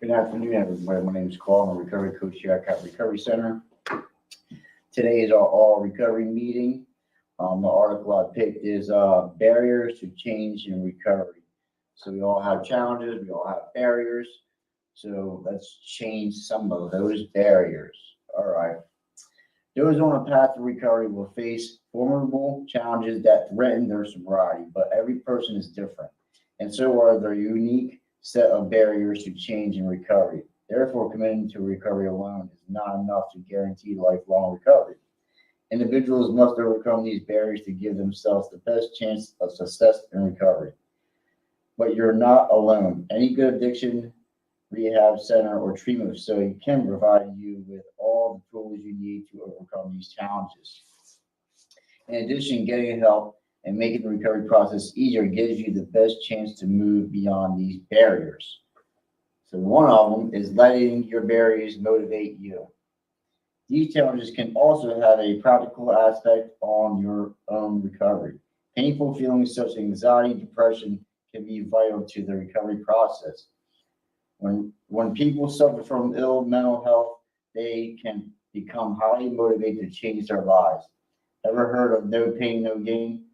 Good afternoon, everybody. My name is Carl. I'm a recovery coach here at Cat Recovery Center. Today is our all recovery meeting. The article I picked is barriers to change in recovery. So we all have challenges, we all have barriers. So let's change some of those barriers. All right. Those on a path to recovery will face formidable challenges that threaten their sobriety, but every person is different, and so are their unique set of barriers to change and recovery. Therefore, committing to recovery alone is not enough to guarantee lifelong recovery. Individuals must overcome these barriers to give themselves the best chance of success in recovery. But you're not alone. Any good addiction rehab center or treatment facility can provide you with all the tools you need to overcome these challenges. In addition, getting help and making the recovery process easier gives you the best chance to move beyond these barriers. So one of them is letting your barriers motivate you. These challenges can also have a practical aspect on your own recovery. Painful feelings such as anxiety, depression can be vital to the recovery process. When people suffer from ill mental health, they can become highly motivated to change their lives. Ever heard of no pain, no gain?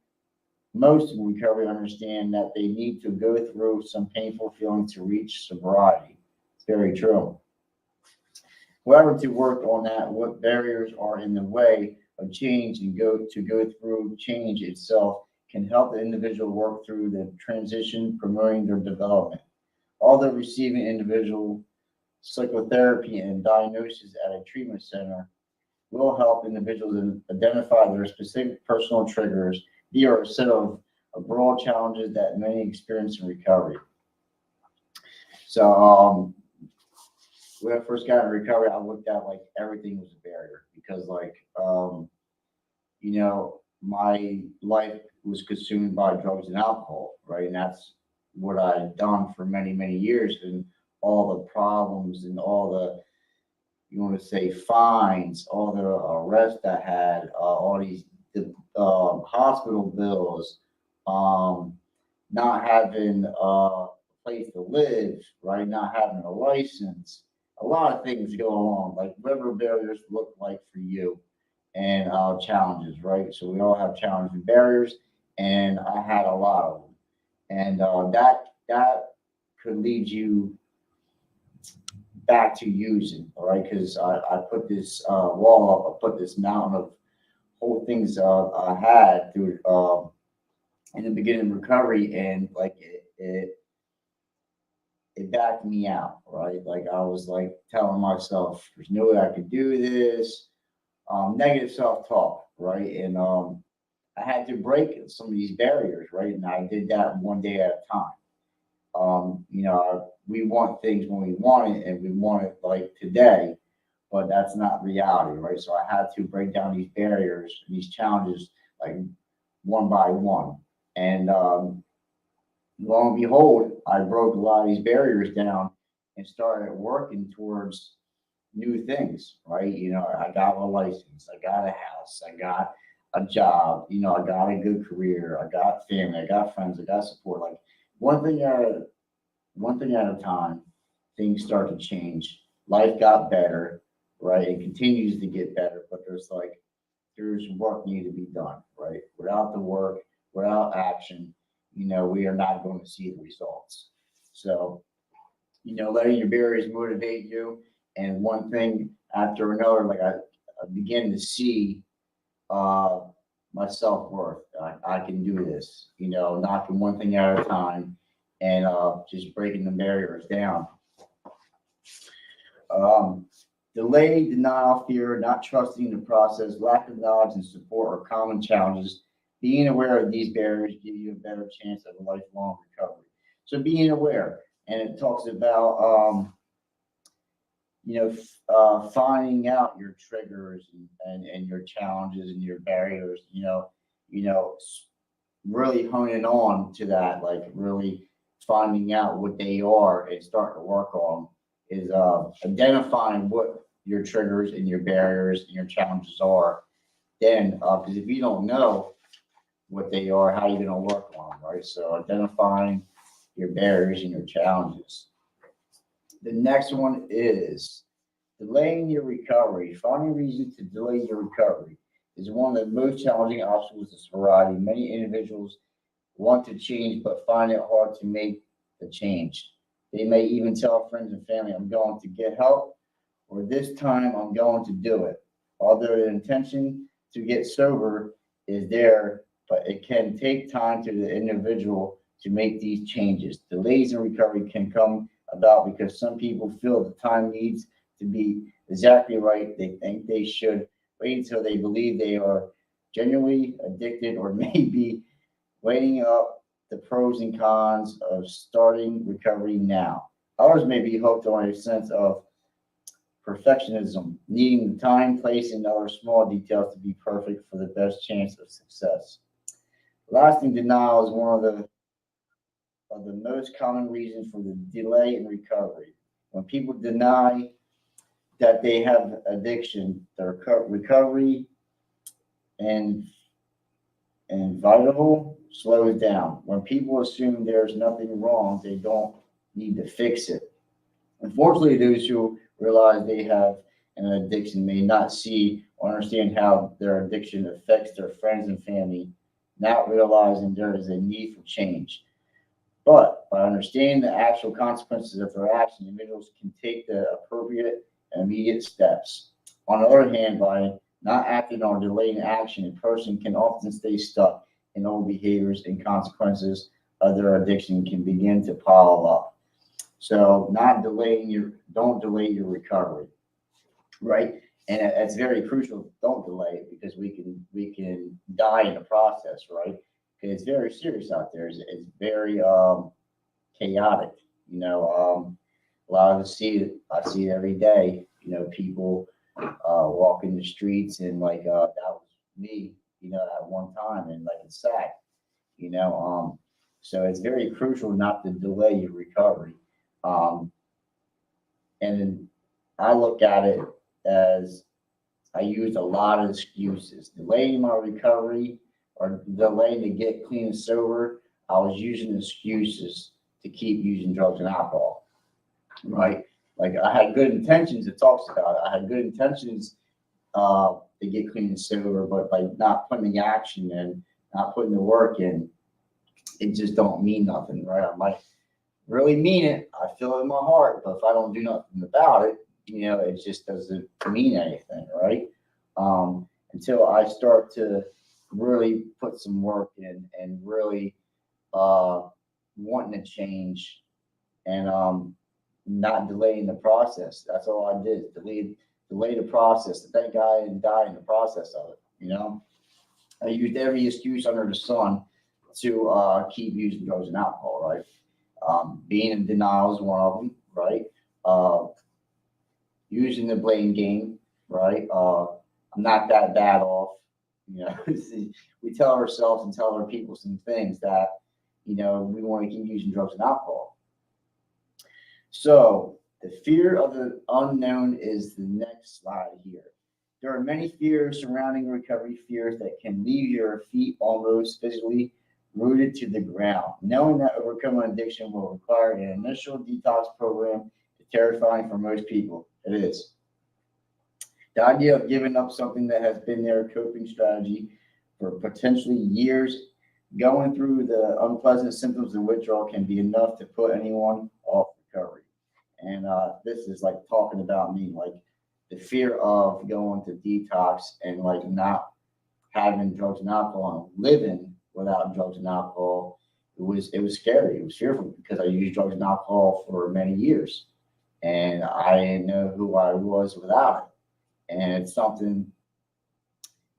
Most in recovery understand that they need to go through some painful feelings to reach sobriety. It's very true. However, to work on that, what barriers are in the way of change and go through change itself can help the individual work through the transition, promoting their development. Although receiving individual psychotherapy and diagnosis at a treatment center will help individuals identify their specific personal triggers. These are a set of broad challenges that many experience in recovery. So when I first got in recovery, I looked at like everything was a barrier because my life was consumed by drugs and alcohol, right? And that's what I had done for many, many years, and all the problems and all the, you want to say, fines, all the arrests I had, all these hospital bills, not having a place to live, right? Not having a license, a lot of things going on, like whatever barriers look like for you and challenges, right? So we all have challenges and barriers, and I had a lot of them, and that could lead you back to using, all right? Because I put this wall up, I put this mountain of whole things I had through in the beginning of recovery, and like it backed me out, right? Like I was like telling myself, "There's no way I could do this." Negative self-talk, right? And I had to break some of these barriers, right? And I did that one day at a time. We want things when we want it, and we want it like today, but that's not reality, right? So I had to break down these barriers, these challenges, like one by one. And lo and behold, I broke a lot of these barriers down and started working towards new things, right? I got a license, I got a house, I got a job, I got a good career, I got family, I got friends, I got support. Like one thing at a time, things start to change. Life got better, right? It continues to get better, but there's work need to be done, right? Without the work, without action, we are not going to see the results. So, letting your barriers motivate you, and one thing after another, like I begin to see uh, my self worth. I can do this, knocking one thing at a time, and just breaking the barriers down. Um, Delay, denial, fear, not trusting the process, lack of knowledge and support are common challenges. Being aware of these barriers give you a better chance of a lifelong recovery. So being aware, and it talks about finding out your triggers and your challenges and your barriers. Really honing on to that, like really finding out what they are and starting to work on is identifying what your triggers and your barriers and your challenges are. Then, because if you don't know what they are, how are you going to work on them, right? So identifying your barriers and your challenges. The next one is delaying your recovery. Finding reasons to delay your recovery is one of the most challenging obstacles to sobriety. Many individuals want to change but find it hard to make the change. They may even tell friends and family, I'm going to get help, or this time I'm going to do it. Although the intention to get sober is there, but it can take time to the individual to make these changes. Delays in recovery can come about because some people feel the time needs to be exactly right. They think they should wait until they believe they are genuinely addicted, or maybe weighing up the pros and cons of starting recovery now. Others may be hooked on a sense of perfectionism, needing the time, place, and other small details to be perfect for the best chance of success. Lasting denial is one of the most common reasons for the delay in recovery. When people deny that they have addiction, their recovery and vital slows down. When people assume there's nothing wrong, they don't need to fix it. Unfortunately, those who realize they have an addiction may not see or understand how their addiction affects their friends and family, not realizing there is a need for change. But by understanding the actual consequences of their action, individuals can take the appropriate and immediate steps. On the other hand, by not acting or delaying action, a person can often stay stuck in old behaviors, and consequences of their addiction can begin to pile up. So not delaying your, don't delay your recovery, right? And it's very crucial. Don't delay it, because we can die in the process, right? Because it's very serious out there. It's very chaotic. You know, a lot of us see it. I see it every day. You know, people walking the streets, and like that was me. You know, at one time, and like it's sad. You know, so it's very crucial not to delay your recovery. Um, and then I look at it as I used a lot of excuses. Delaying my recovery, or delaying to get clean and sober, I was using excuses to keep using drugs and alcohol, right? Like I had good intentions, it talks about it. I had good intentions to get clean and sober, but by not putting the action in, not putting the work in, it just don't mean nothing, right? I might really mean it. I feel it in my heart, but if I don't do nothing about it, you know, it just doesn't mean anything, right? Until I start to really put some work in, and really uh, wanting to change, and not delaying the process. That's all I did. Delay the process. Thank God I didn't die in the process of it. You know, I used every excuse under the sun to keep using drugs and alcohol, right? Being in denial is one of them, right? Uh, Using the blame game, right? I'm not that bad off. You know, we tell ourselves and tell other people some things that, you know, we want to keep using drugs and alcohol. So the fear of the unknown is the next slide here. There are many fears surrounding recovery, fears that can leave your feet almost physically rooted to the ground. Knowing that overcoming addiction will require an initial detox program is terrifying for most people. It is. The idea of giving up something that has been their coping strategy for potentially years, going through the unpleasant symptoms of withdrawal, can be enough to put anyone off recovery. And this is like talking about me, like the fear of going to detox, and like not having drugs and alcohol, and living without drugs and alcohol. It was scary. It was fearful, because I used drugs and alcohol for many years, and I didn't know who I was without it. And it's something,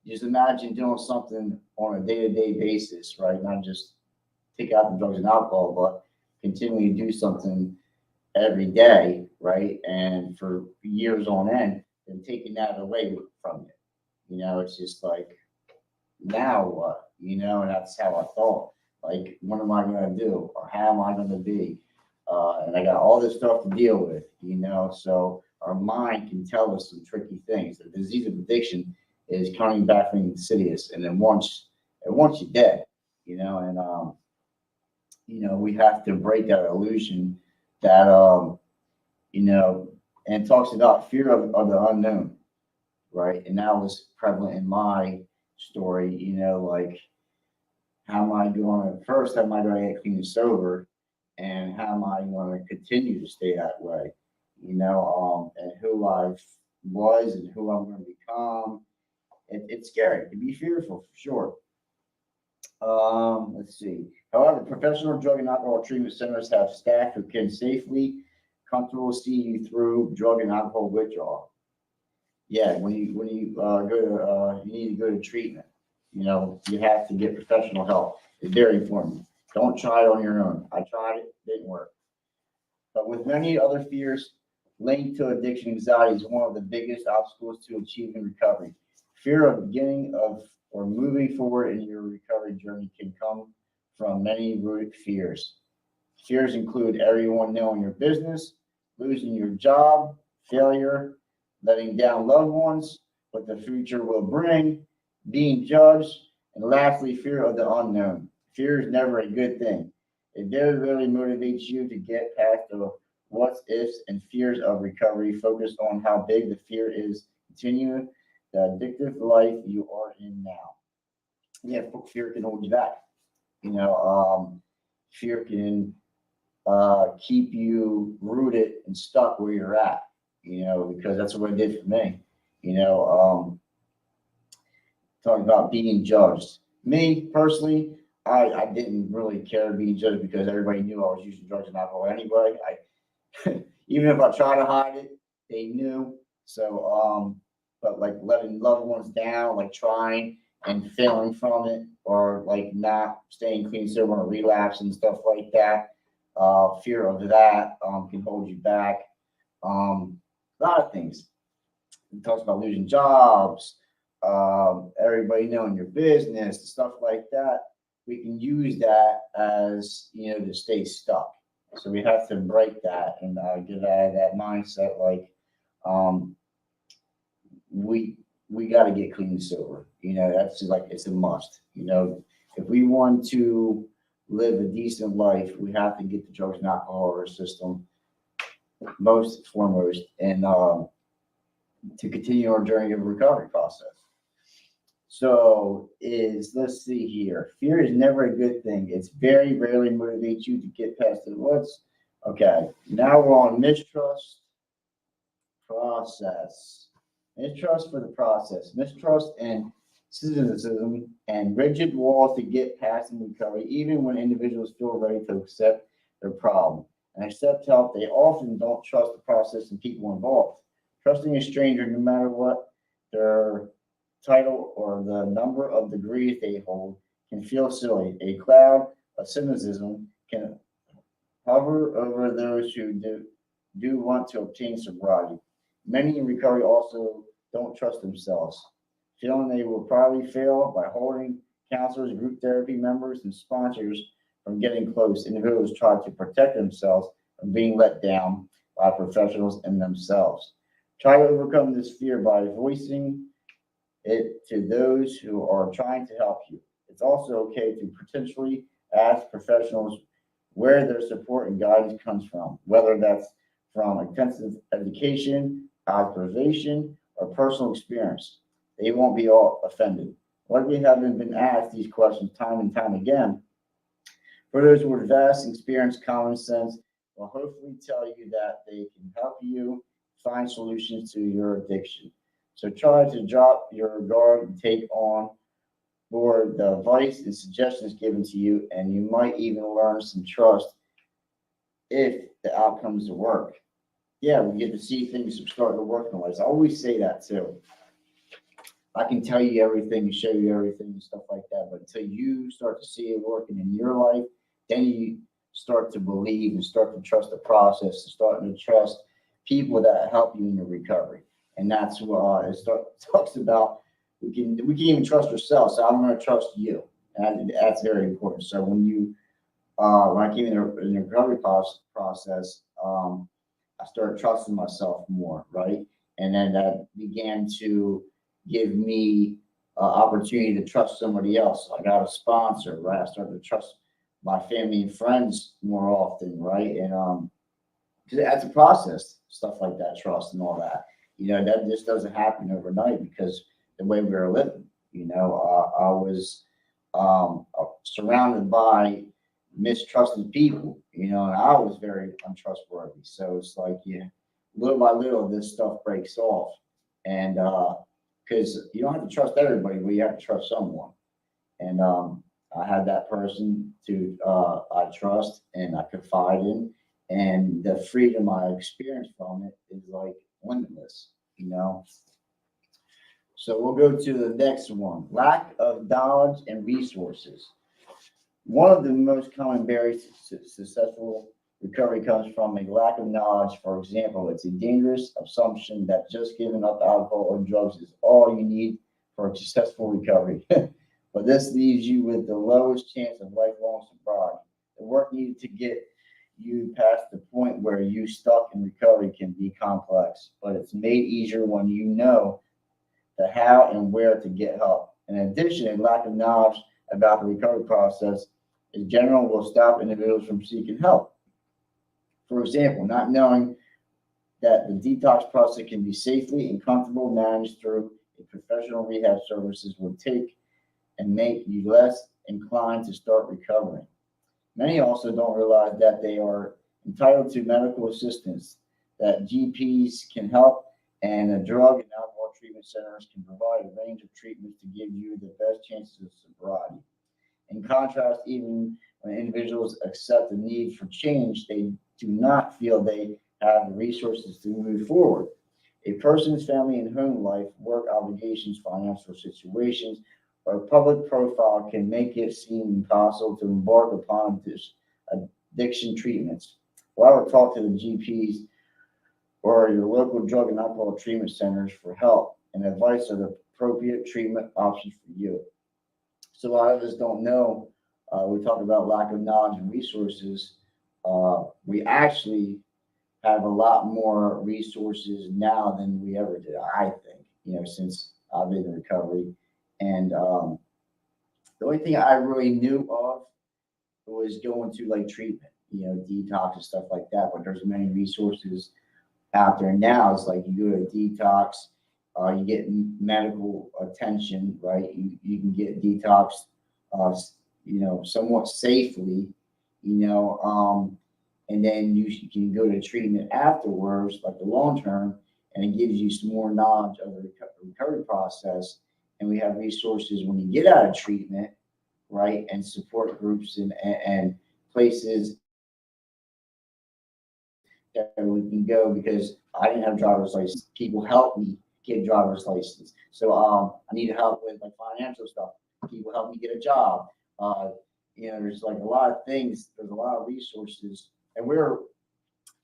just imagine doing something on a day-to-day basis, right? Not just take out the drugs and alcohol, but continue to do something every day, right? And for years on end, and taking that away from you. You know, it's just like, now what? You know, and that's how I thought. Like, what am I going to do? Or how am I going to be? And I got all this stuff to deal with, you know, so our mind can tell us some tricky things. The disease of addiction is coming back from insidious, and then once you're dead, you know, and you know, we have to break that illusion that And it talks about fear of the unknown, right? And that was prevalent in my story, like how am I going to first, how am I going to get clean and sober? And how am I going to continue to stay that way? And who I was and who I'm going to become. It's scary. It can be fearful for sure. Let's see. However, professional drug and alcohol treatment centers have staff who can safely, comfortable see you through drug and alcohol withdrawal. Yeah, when you go to you need to go to treatment. You have to get professional help. It's very important. Don't try it on your own. I tried it, didn't work. But with many other fears linked to addiction, anxiety is one of the biggest obstacles to achieving recovery. Fear of beginning of or moving forward in your recovery journey can come from many root fears. Fears include everyone knowing your business, losing your job, failure, letting down loved ones, what the future will bring, being judged, and lastly, fear of the unknown. Fear is never a good thing. It very rarely motivates you to get past the what's ifs and fears of recovery. Focus on how big the fear is. Continue the addictive life you are in now. Yeah, fear can hold you back. Fear can keep you rooted and stuck where you're at. Because that's what it did for me. Talking about being judged. Me personally, I didn't really care being judged because everybody knew I was using drugs and alcohol anyway. Even if I tried to hide it, they knew. So, but like letting loved ones down, like trying and failing from it, or like not staying clean, sober, or relapse and stuff like that. Fear of that can hold you back. A lot of things. It talks about losing jobs, everybody knowing your business, stuff like that. We can use that as to stay stuck. So we have to break that and get out of that mindset. Like um, we got to get clean and sober. That's just like it's a must. If we want to live a decent life, we have to get the drugs and alcohol out of our system most foremost, and to continue our journey of recovery process. So let's see here. Fear is never a good thing. It's very rarely motivates you to get past it. Okay. Now we're on mistrust process. Mistrust for the process. Mistrust and cynicism and rigid walls to get past and recovery, even when individuals feel ready to accept their problem and accept help. They often don't trust the process and people involved. Trusting a stranger, no matter what their title or the number of degrees they hold, can feel silly. A cloud of cynicism can hover over those who do want to obtain sobriety. Many in recovery also don't trust themselves, feeling they will probably fail by holding counselors, group therapy members, and sponsors from getting close. Individuals try to protect themselves from being let down by professionals and themselves. Try to overcome this fear by voicing it to those who are trying to help you. It's also okay to potentially ask professionals where their support and guidance comes from, whether that's from intensive education, observation, or personal experience. They won't be all offended. What we haven't been asked these questions time and time again, for those with vast experience, common sense, will hopefully tell you that they can help you find solutions to your addiction. So try to drop your guard and take on board the advice and suggestions given to you, and you might even learn some trust if the outcomes will work. Yeah, we get to see things start to work in our lives. I always say that too. I can tell you everything, show you everything, and stuff like that, but until you start to see it working in your life, then you start to believe and start to trust the process, and starting to trust people that help you in your recovery. And that's what talks about. We can even trust ourselves. So I'm going to trust you, and that's very important. So when I came in the recovery process, I started trusting myself more, right? And then that began to give me opportunity to trust somebody else. I got a sponsor, right? I started to trust my family and friends more often, right? And because that's a process, stuff like that, trust and all that. That just doesn't happen overnight because the way we were living. I was surrounded by mistrusted people, and I was very untrustworthy. So it's like, yeah, little by little, this stuff breaks off. And because you don't have to trust everybody, but you have to trust someone. And I had that person to I trust and I confide in, and the freedom I experience from it is like limitless. You know. So we'll go to the next one: lack of knowledge and resources. One of the most common barriers to successful recovery comes from a lack of knowledge. For example, it's a dangerous assumption that just giving up alcohol or drugs is all you need for a successful recovery. But this leaves you with the lowest chance of lifelong sobriety. The work needed to get you past the point where you stuck in recovery can be complex, but it's made easier when you know the how and where to get help. In addition, a lack of knowledge about the recovery process in general will stop individuals from seeking help. For example, not knowing that the detox process can be safely and comfortable managed through a professional rehab services will take and make you less inclined to start recovering. Many also don't realize that they are entitled to medical assistance, that GPs can help, and the drug and alcohol treatment centers can provide a range of treatments to give you the best chances of sobriety. In contrast, even when individuals accept the need for change, they do not feel they have the resources to move forward. A person's family and home life, work obligations, financial situations, or public profile can make it seem impossible to embark upon this addiction treatments. Well, I would talk to the GPs or your local drug and alcohol treatment centers for help and advice of the appropriate treatment options for you. So a lot of us don't know. We talk about lack of knowledge and resources. We actually have a lot more resources now than we ever did, I think, since I've been in recovery. And the only thing I really knew of was going to like treatment, detox and stuff like that. But there's many resources out there now. It's like you go to detox, you get medical attention, right? You can get detox, somewhat safely, and then you can go to treatment afterwards, like the long term, and it gives you some more knowledge of the recovery process. And we have resources when you get out of treatment, right? And support groups and places that we can go because I didn't have a driver's license. People helped me get a driver's license. So I needed help with like financial stuff. People helped me get a job. There's like a lot of things. There's a lot of resources, and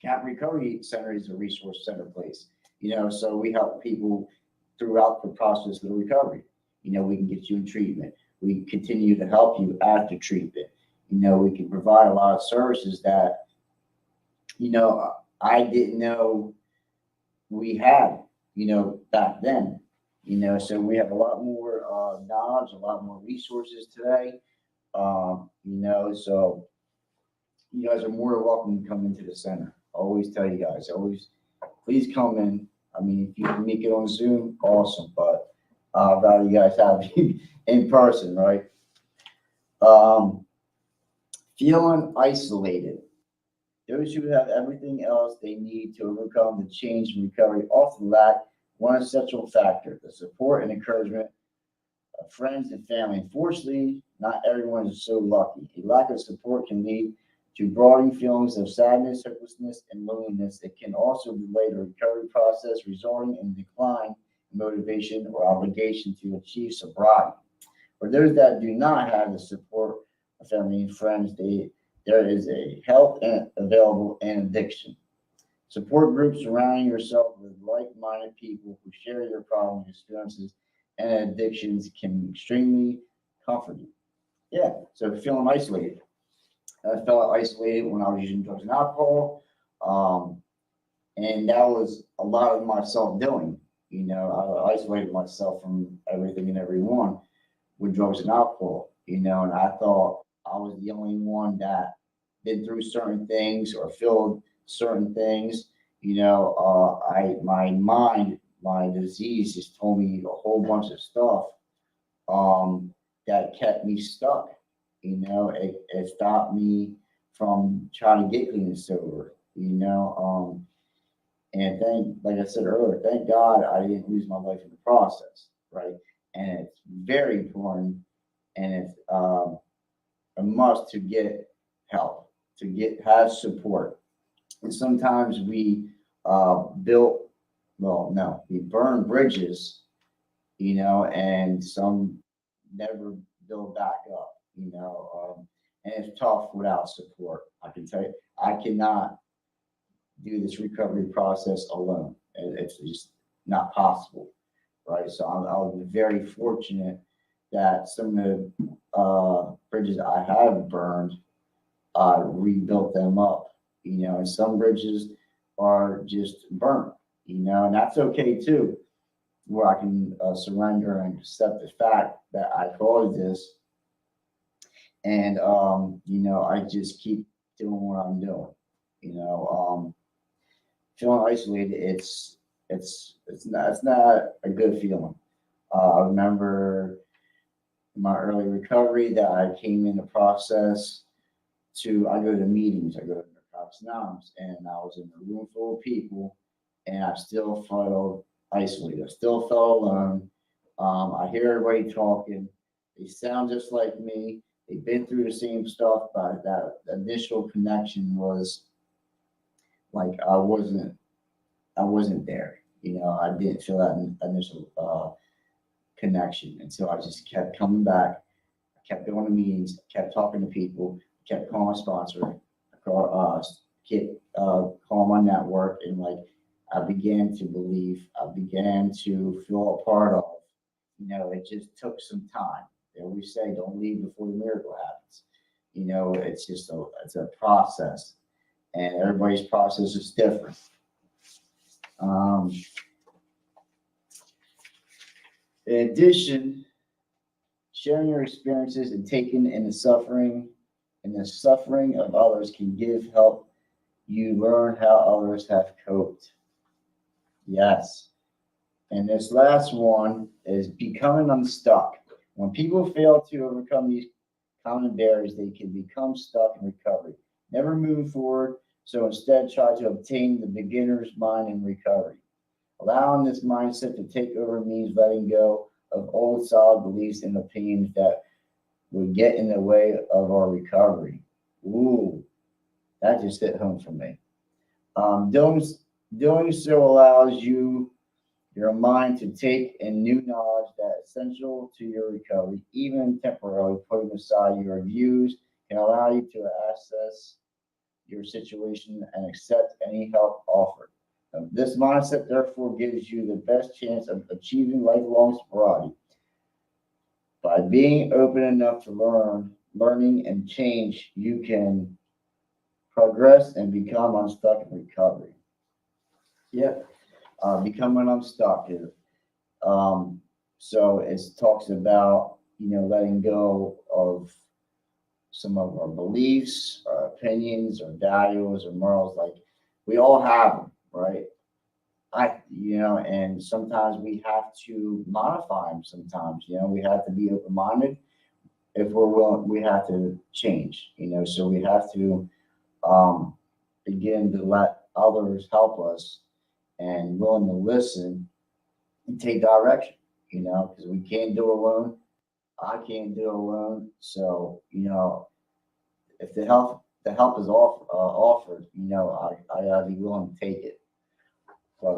Camp Recovery Center is a resource center place. So we help people throughout the process of the recovery. We can get you in treatment. We continue to help you after treatment. We can provide a lot of services that, I didn't know we had, back then. So we have a lot more knowledge, a lot more resources today. So you guys are more than welcome to come into the center. I always tell you guys, please come in. I mean, if you can make it on Zoom, awesome. But I'd rather you guys have you in person, right? Feeling isolated. Those who have everything else they need to overcome the change and recovery often lack one essential factor: the support and encouragement of friends and family. Unfortunately, not everyone is so lucky. A lack of support can lead to broadening feelings of sadness, hopelessness, and loneliness. It can also delay the recovery process, resulting in decline in motivation or obligation to achieve sobriety. For those that do not have the support of family and friends, there is a help available in addiction. Support groups surrounding yourself with like-minded people who share your problems, experiences, and addictions can be extremely comforting. Yeah, so feeling isolated. I felt isolated when I was using drugs and alcohol, and that was a lot of my self-doing. I isolated myself from everything and everyone with drugs and alcohol, and I thought I was the only one that been through certain things or feel certain things. My disease just told me a whole bunch of stuff that kept me stuck. It stopped me from trying to get clean and sober. And like I said earlier, thank God I didn't lose my life in the process, right? And it's very important, and it's a must to get help, to have support. And sometimes we we burn bridges, and some never build back up, and it's tough without support. I can tell you, I cannot do this recovery process alone. It's just not possible, right? So I was very fortunate that some of the bridges I have burned, I rebuilt them up, and some bridges are just burnt, and that's okay too, where I can surrender and accept the fact that I caused this, and I just keep doing what I'm doing. Feeling isolated, it's not a good feeling. I remember in my early recovery that I came in the process I go to meetings, I go to Narcotics Anonymous, and I was in a room full of people, and I still felt isolated. I still felt alone. I hear everybody talking. They sound just like me. They've been through the same stuff, but that initial connection was like I wasn't there. I didn't feel that initial connection, and so I just kept coming back. I kept going to meetings, kept talking to people, kept calling my sponsor, kept calling my network, and like I began to believe, I began to feel a part of. It just took some time. We say, don't leave before the miracle happens. It's a process, and everybody's process is different. In addition, sharing your experiences and taking in the suffering of others can help you learn how others have coped. Yes. And this last one is becoming unstuck. When people fail to overcome these common barriers, they can become stuck in recovery, never move forward. So instead, try to obtain the beginner's mind in recovery. Allowing this mindset to take over means letting go of old solid beliefs and opinions that would get in the way of our recovery. Ooh, that just hit home for me. Doing so allows your mind to take in new knowledge that's essential to your recovery, even temporarily. Putting aside your views can allow you to assess your situation and accept any help offered. This mindset, therefore, gives you the best chance of achieving lifelong sobriety. By being open enough to learning and change, you can progress and become unstuck in recovery. Yeah, becoming unstuck. So it talks about, letting go of some of our beliefs, our opinions, our values, or morals. Like we all have them, right? And sometimes we have to modify them. Sometimes, we have to be open-minded. If we're willing, we have to change. So we have to begin to let others help us and willing to listen and take direction. Because we can't do it alone. I can't do it alone. So, if the help is offered, I gotta be willing to take it. But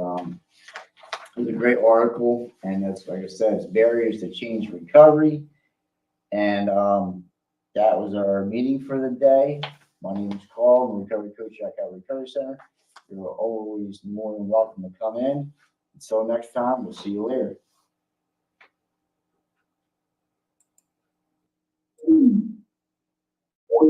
it was a great article, and that's like I said, it's barriers to change recovery, and that was our meeting for the day. My name is Carl, I'm a recovery coach at Cat Recovery Center. You're always more than welcome to come in. Until next time, we'll see you later.